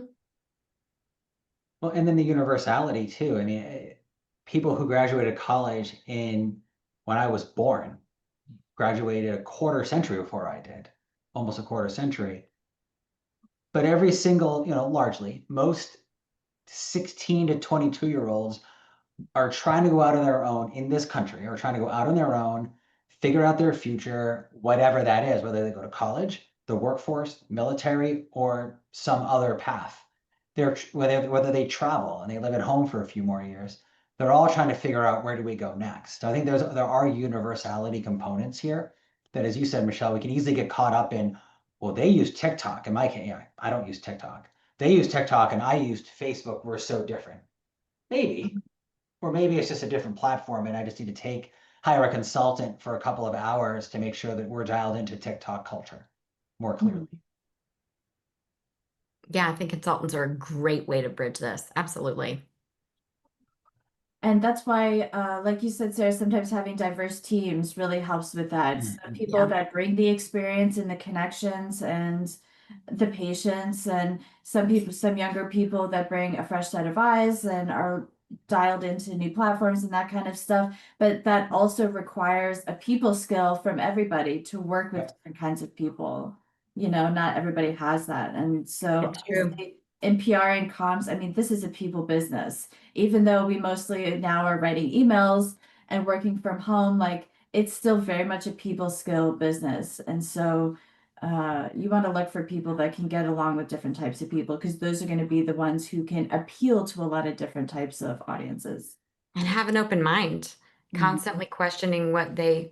A: Well, and then the universality too. I mean, people who graduated college in when I was born graduated a quarter century before I did, almost a quarter century. But every single, largely, most 16 to 22-year-olds are trying to go out on their own in this country, or trying to go out on their own, figure out their future, whatever that is, whether they go to college, the workforce, military, or some other path. Whether they travel and they live at home for a few more years, they're all trying to figure out where do we go next. So I think there are universality components here that, as you said, Michelle, we can easily get caught up in. Well, they use TikTok. In my case, I don't use TikTok. They use TikTok and I used Facebook. We're so different. Maybe, or maybe it's just a different platform and I just need to hire a consultant for a couple of hours to make sure that we're dialed into TikTok culture more clearly.
B: Mhm.
C: Yeah, I think consultants are a great way to bridge this. Absolutely.
B: And that's why, like you said, Sarah, sometimes having diverse teams really helps with that. Some
A: Mhm.
B: people
C: Yeah.
B: that bring the experience and the connections and the patience, and some younger people that bring a fresh set of eyes and are dialed into new platforms and that kind of stuff. But that also requires a people skill from everybody to work with
A: Yep.
B: different kinds of people. Not everybody has that. And so
C: It's true.
B: honestly, in PR and comms, I mean, this is a people business. Even though we mostly now are writing emails and working from home, like it's still very much a people skill business. And so you want to look for people that can get along with different types of people, because those are going to be the ones who can appeal to a lot of different types of audiences.
C: And have an open mind,
B: Mhm.
C: constantly questioning what they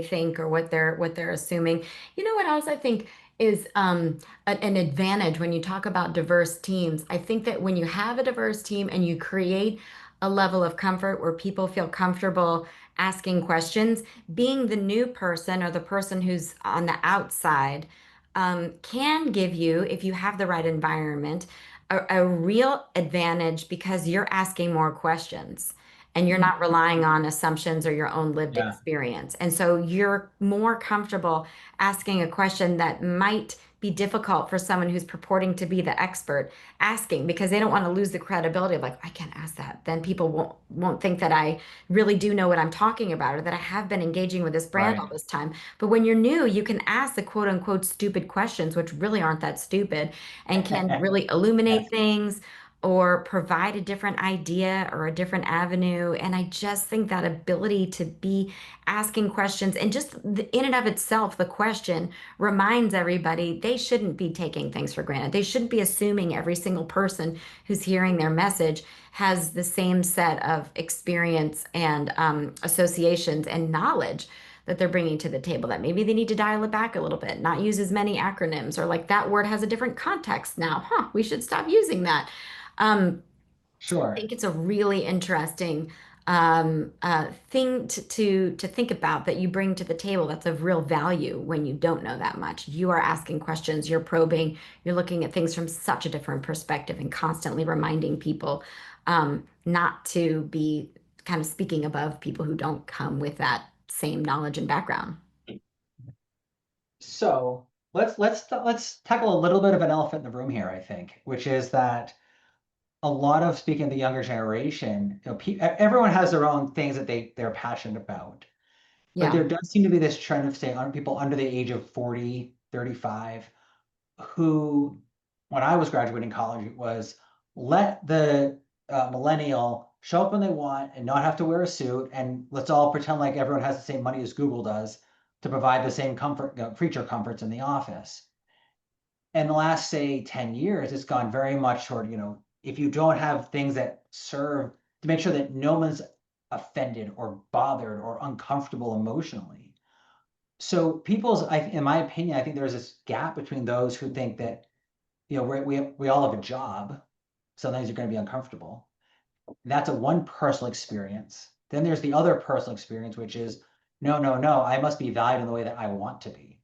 C: think or what they're assuming. You know what else I think is an advantage when you talk about diverse teams? I think that when you have a diverse team and you create a level of comfort where people feel comfortable asking questions, being the new person or the person who's on the outside, can give you, if you have the right environment, a real advantage because you're asking more questions and you're not relying on assumptions or your own lived
A: Yeah,
C: experience. And so you're more comfortable asking a question that might be difficult for someone who's purporting to be the expert asking because they don't want to lose the credibility of like, I can't ask that. Then people won't think that I really do know what I'm talking about or that I have been engaging with this brand all
A: right.
C: this time. But when you're new, you can ask the quote unquote stupid questions, which really aren't that stupid and can really illuminate
A: Yes.
C: things or provide a different idea or a different avenue. And I just think that ability to be asking questions and just in and of itself, the question reminds everybody they shouldn't be taking things for granted. They shouldn't be assuming every single person who's hearing their message has the same set of experience and associations and knowledge that they're bringing to the table, that maybe they need to dial it back a little bit, not use as many acronyms, or like that word has a different context now. Huh, we should stop using that. Um, I
A: Sure.
C: think it's a really interesting thing to think about that you bring to the table that's of real value when you don't know that much. You are asking questions, you're probing, you're looking at things from such a different perspective and constantly reminding people not to be kind of speaking above people who don't come with that same knowledge and background.
A: So let's tackle a little bit of an elephant in the room here, I think, which is that a lot of speaking of the younger generation, everyone has their own things that they're passionate about. But
C: Yeah.
A: there does seem to be this trend of saying on people under the age of 40, 35, who, when I was graduating college, it was let the millennial show up when they want and not have to wear a suit, and let's all pretend like everyone has the same money as Google does to provide the same comfort, creature comforts in the office. In the last, say, 10 years, it's gone very much toward, if you don't have things that serve to make sure that no one's offended or bothered or uncomfortable emotionally. So in my opinion, I think there's this gap between those who think that, we all have a job. Sometimes you're going to be uncomfortable. That's a one personal experience. Then there's the other personal experience, which is, no, no, no, I must be valued in the way that I want to be.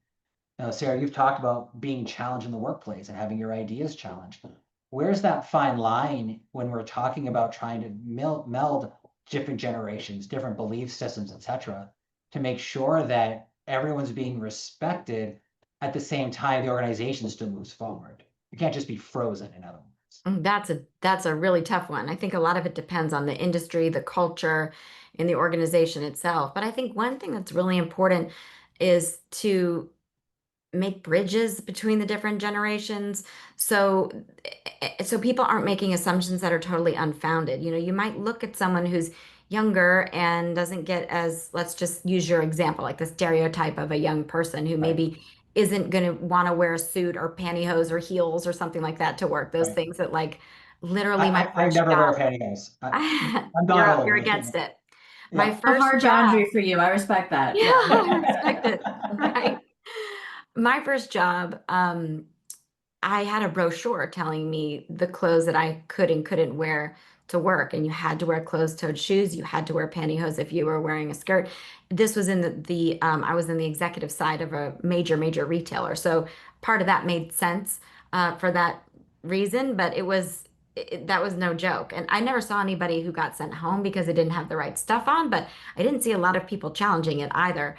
A: Sarah, you've talked about being challenged in the workplace and having your ideas challenged. Where's that fine line when we're talking about trying to meld different generations, different belief systems, etc., to make sure that everyone's being respected at the same time the organization still moves forward? You can't just be frozen, in other words.
C: That's a really tough one. I think a lot of it depends on the industry, the culture, and the organization itself. But I think one thing that's really important is to make bridges between the different generations. So so people aren't making assumptions that are totally unfounded. You know, you might look at someone who's younger and doesn't get as, let's just use your example, like the stereotype of a young person who
A: Right.
C: maybe isn't going to want to wear a suit or pantyhose or heels or something like that to work. Those
A: Right.
C: things that like literally my
A: I
C: first
A: never wear
C: job,
A: pantyhose. I'm not
C: you're
A: old.
C: against it. My
A: Yeah.
B: A
C: first
B: hard
C: job,
B: boundary for you. I respect that.
C: yeah,
B: Yeah.
C: I respect it. Right. My first job, I had a brochure telling me the clothes that I could and couldn't wear to work. And you had to wear closed-toed shoes. You had to wear pantyhose if you were wearing a skirt. This was in I was in the executive side of a major retailer. So part of that made sense for that reason, but that was no joke. And I never saw anybody who got sent home because they didn't have the right stuff on, but I didn't see a lot of people challenging it either.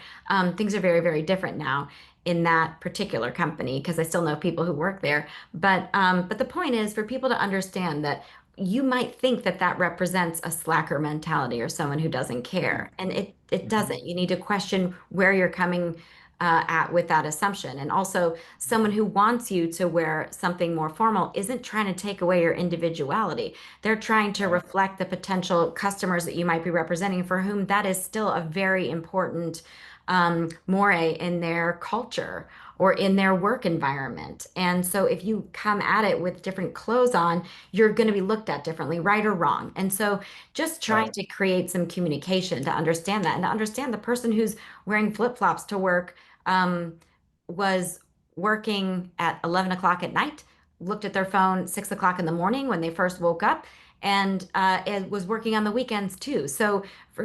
C: Things are very different now in that particular company because I still know people who work there. But the point is for people to understand that you might think that that represents a slacker mentality or someone who doesn't care, and it
A: Mhm.
C: doesn't. You need to question where you're coming at with that assumption. And also, someone who wants you to wear something more formal isn't trying to take away your individuality. They're trying to
A: Right.
C: reflect the potential customers that you might be representing for whom that is still a very important moray in their culture or in their work environment. And so if you come at it with different clothes on, you're going to be looked at differently, right or wrong. And so just trying
A: Right.
C: to create some communication to understand that and to understand the person who's wearing flip-flops to work um, was working at 11 o'clock at night, looked at their phone 6 o'clock in the morning when they first woke up, and it was working on the weekends too. So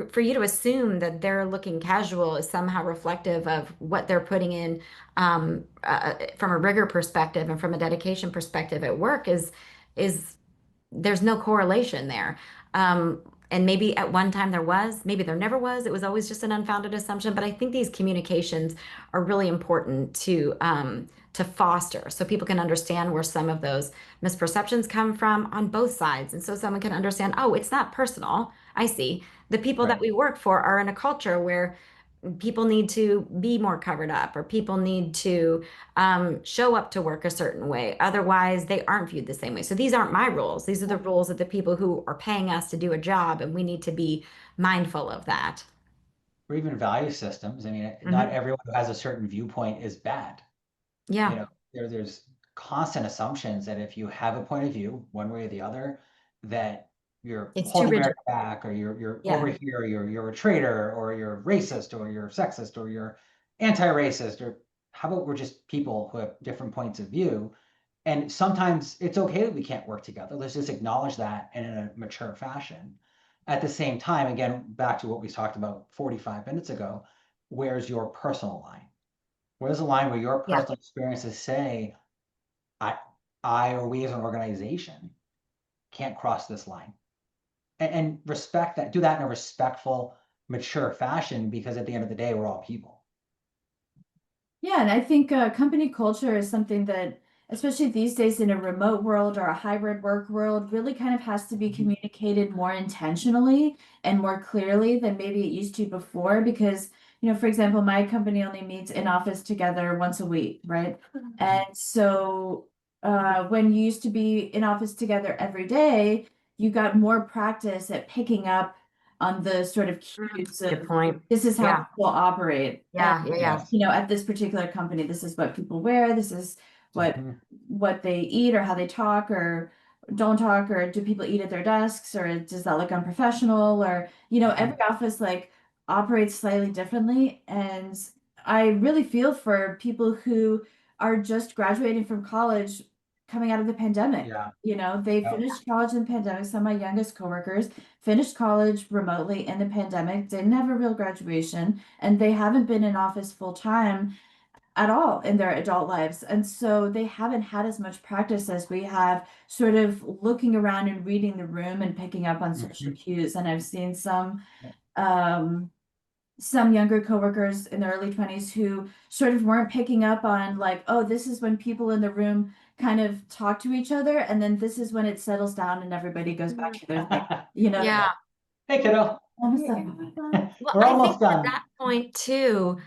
C: for you to assume that they're looking casual is somehow reflective of what they're putting in from a rigor perspective and from a dedication perspective at work is there's no correlation there. Um, and maybe at one time there was, maybe there never was. It was always just an unfounded assumption. But I think these communications are really important to foster so people can understand where some of those misperceptions come from on both sides. And so someone can understand, oh, it's not personal. I see. The people that
A: Right.
C: we work for are in a culture where people need to be more covered up or people need to show up to work a certain way. Otherwise, they aren't viewed the same way. So these aren't my rules. These are the rules of the people who are paying us to do a job, and we need to be mindful of that.
A: Or even value systems. I mean, not
C: Hmm.
A: everyone who has a certain viewpoint is bad. You
C: Yeah,
A: know, there's constant assumptions that if you have a point of view, one way or the other, that you're
C: it's too
A: holding
C: rigid.
A: America back, or you're over
C: Yeah.
A: here, you're a traitor, or you're racist, or you're sexist, or you're anti-racist, or how about we're just people who have different points of view? And sometimes it's okay that we can't work together. Let's just acknowledge that and in a mature fashion. At the same time, again, back to what we talked about 45 minutes ago, where's your personal line? Where's the line where your
C: Yeah.
A: personal experiences say, I, I or we as an organization can't cross this line? And respect that, do that in a respectful, mature fashion, because at the end of the day, we're all people.
B: Yeah, and I think company culture is something that, especially these days in a remote world or a hybrid work world, really kind of has to be communicated more intentionally and more clearly than maybe it used to before. Because, for example, my company only meets in office together once a week, right? And so when you used to be in office together every day, you got more practice at picking up on the sort of cues
C: Good
B: of
C: point.
B: this is how
C: Yeah.
B: people operate.
C: Yeah. Yeah. Yeah.
A: Yes.
B: At this particular company, this is what people wear, this is what
A: Mhm.
B: what they eat or how they talk or don't talk, or do people eat at their desks, or does that look unprofessional, or every
A: Mhm.
B: office like operates slightly differently. And I really feel for people who are just graduating from college coming out of the pandemic.
A: Yeah.
B: They
A: Yep.
B: finished college in the pandemic. Some of my youngest coworkers finished college remotely in the pandemic, didn't have a real graduation, and they haven't been in office full time at all in their adult lives. And so they haven't had as much practice as we have, sort of looking around and reading the room and picking up on social
A: Mhm.
B: cues. And I've seen um, some younger coworkers in their early 20s who sort of weren't picking up on, like, oh, this is when people in the room kind of talk to each other, and then this is when it settles down and everybody goes back to their thing.
C: Yeah.
A: Hey, kiddo.
B: Almost done.
C: Well,
A: We're
C: I think
A: almost
C: to
A: done.
C: that point too,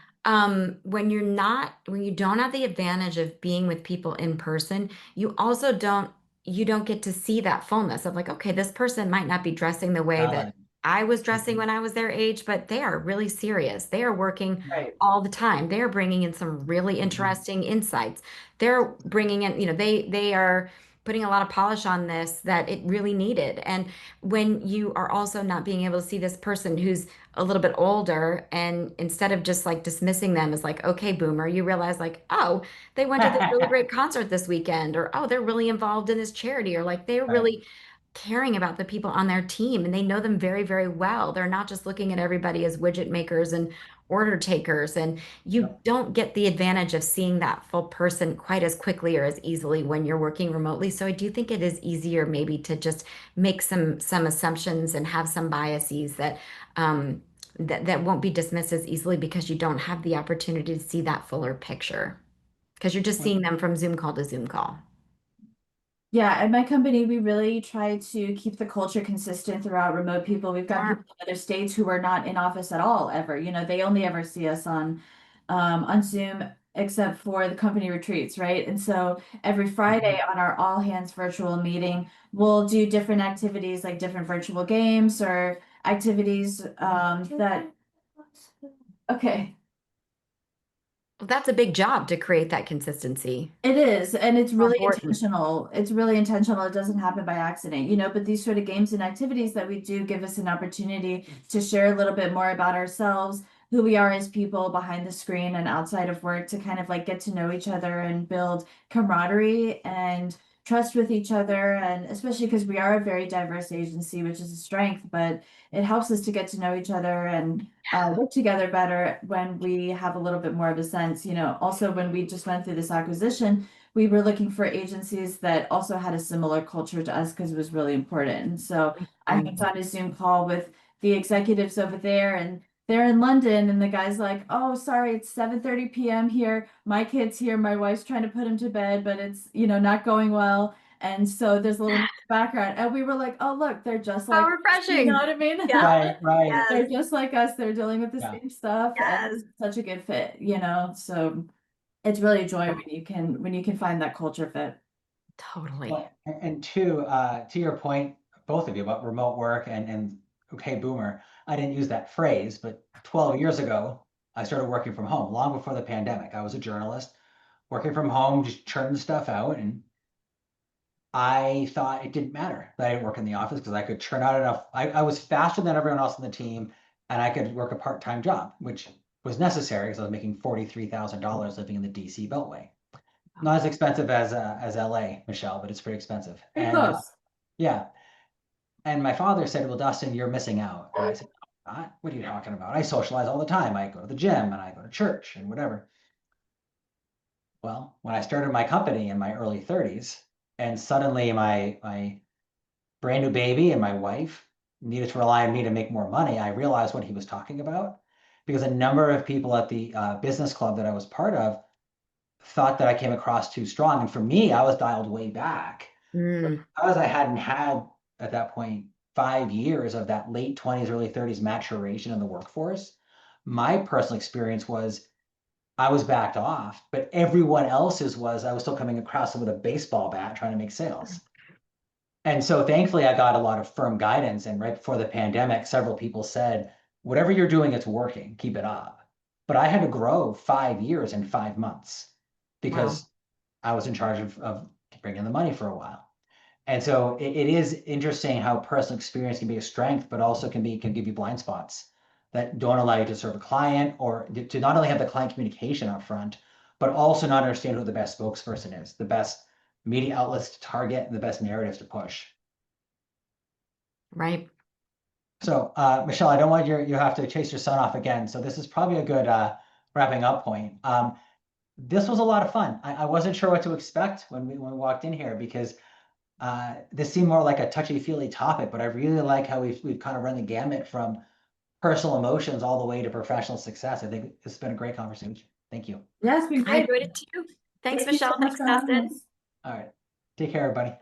C: when you don't have the advantage of being with people in person, you don't get to see that fullness of like, okay, this person might not be dressing the way that
A: Valid.
C: I was dressing
A: Mhm.
C: when I was their age, but they are really serious. They are working
A: Right.
C: all the time. They are bringing in some really
A: Mhm.
C: interesting insights. They're bringing in, they are putting a lot of polish on this that it really needed. And when you are also not being able to see this person who's a little bit older, and instead of just like dismissing them as like, okay, boomer, you realize like, oh, they went to this really great concert this weekend, or oh, they're really involved in this charity, or like they're
A: Right.
C: really caring about the people on their team and they know them very, very well. They're not just looking at everybody as widget makers and order takers. And you
A: Yep.
C: don't get the advantage of seeing that full person quite as quickly or as easily when you're working remotely. So I do think it is easier maybe to just make some assumptions and have some biases um, that won't be dismissed as easily because you don't have the opportunity to see that fuller picture because you're just seeing them from Zoom call to Zoom call.
B: Yeah, at my company, we really try to keep the culture consistent throughout remote people. We've got
C: Smart.
B: people in other states who are not in office at all ever. They only ever see us on Zoom except for the company retreats, right? And so every
A: Mhm.
B: Friday on our all hands virtual meeting, we'll do different activities like different virtual games or activities that okay.
C: Well, that's a big job to create that consistency.
B: It is, and it's
C: How
B: really
C: important.
B: intentional. It's really intentional. It doesn't happen by accident, but these sort of games and activities that we do give us an opportunity to share a little bit more about ourselves, who we are as people behind the screen and outside of work, to kind of like get to know each other and build camaraderie and trust with each other, and especially because we are a very diverse agency, which is a strength, but it helps us to get to know each other and work together better when we have a little bit more of a sense. Also when we just went through this acquisition, we were looking for agencies that also had a similar culture to us because it was really important. And so I hopped on a Zoom call with the executives over there, and they're in London, and the guy's like, "Oh, sorry, it's 7:30 p.m. here. My kid's here. My wife's trying to put him to bed, but it's, not going well." And so there's a little background. And we were like, "Oh, look, they're just like,
C: How refreshing.
B: you know what I mean?"
C: Yeah.
A: Right.
B: They're just like us. They're dealing with the
A: Yeah.
B: same stuff, and
C: Yes.
B: it's such a good fit, So it's really a joy when you can find that culture fit.
C: Totally.
A: Well, and to your point, both of you, about remote work and okay, boomer, I didn't use that phrase, but 12 years ago, I started working from home long before the pandemic. I was a journalist working from home, just churning stuff out. And I thought it didn't matter that I didn't work in the office because I could churn out enough. I was faster than everyone else on the team, and I could work a part-time job, which was necessary because I was making $43,000 living in the DC Beltway. Not as expensive as LA, Michelle, but it's pretty expensive.
B: Pretty
A: And
B: close.
A: yeah. And my father said, "Well, Dustin, you're missing out." And I said, "No, I'm not. What are you talking about? I socialize all the time. I go to the gym and I go to church and whatever." Well, when I started my company in my early 30s, and suddenly my brand new baby and my wife needed to rely on me to make more money, I realized what he was talking about, because a number of people at the business club that I was part of thought that I came across too strong. And for me, I was dialed way back.
C: Mm.
A: Because I hadn't had at that point 5 years of that late 20s, early 30s maturation in the workforce, my personal experience was I was backed off, but everyone else's was I was still coming across them with a baseball bat trying to make sales. And so thankfully, I got a lot of firm guidance. And right before the pandemic, several people said, "Whatever you're doing, it's working, keep it up." But I had to grow 5 years in 5 months
C: Wow.
A: because I was in charge of bringing the money for a while. And so it is interesting how personal experience can be a strength, but also can give you blind spots that don't allow you to serve a client, or to not only have the client communication up front, but also not understand who the best spokesperson is, the best media outlets to target, and the best narratives to push.
C: Right.
A: So, Michelle, I don't want you have to chase your son off again. So this is probably a good wrapping up point. This was a lot of fun. I wasn't sure what to expect when we walked in here, because this seemed more like a touchy-feely topic, but I really like how we've kind of run the gamut from personal emotions all the way to professional success. I think it's been a great conversation. Thank you.
B: Yeah, it's been
C: I
B: great.
C: enjoyed it too. Thanks,
B: Thank you so
C: Michelle.
B: much
C: Thanks,
B: for having
C: Dustin.
B: us.
A: All right. Take care, everybody.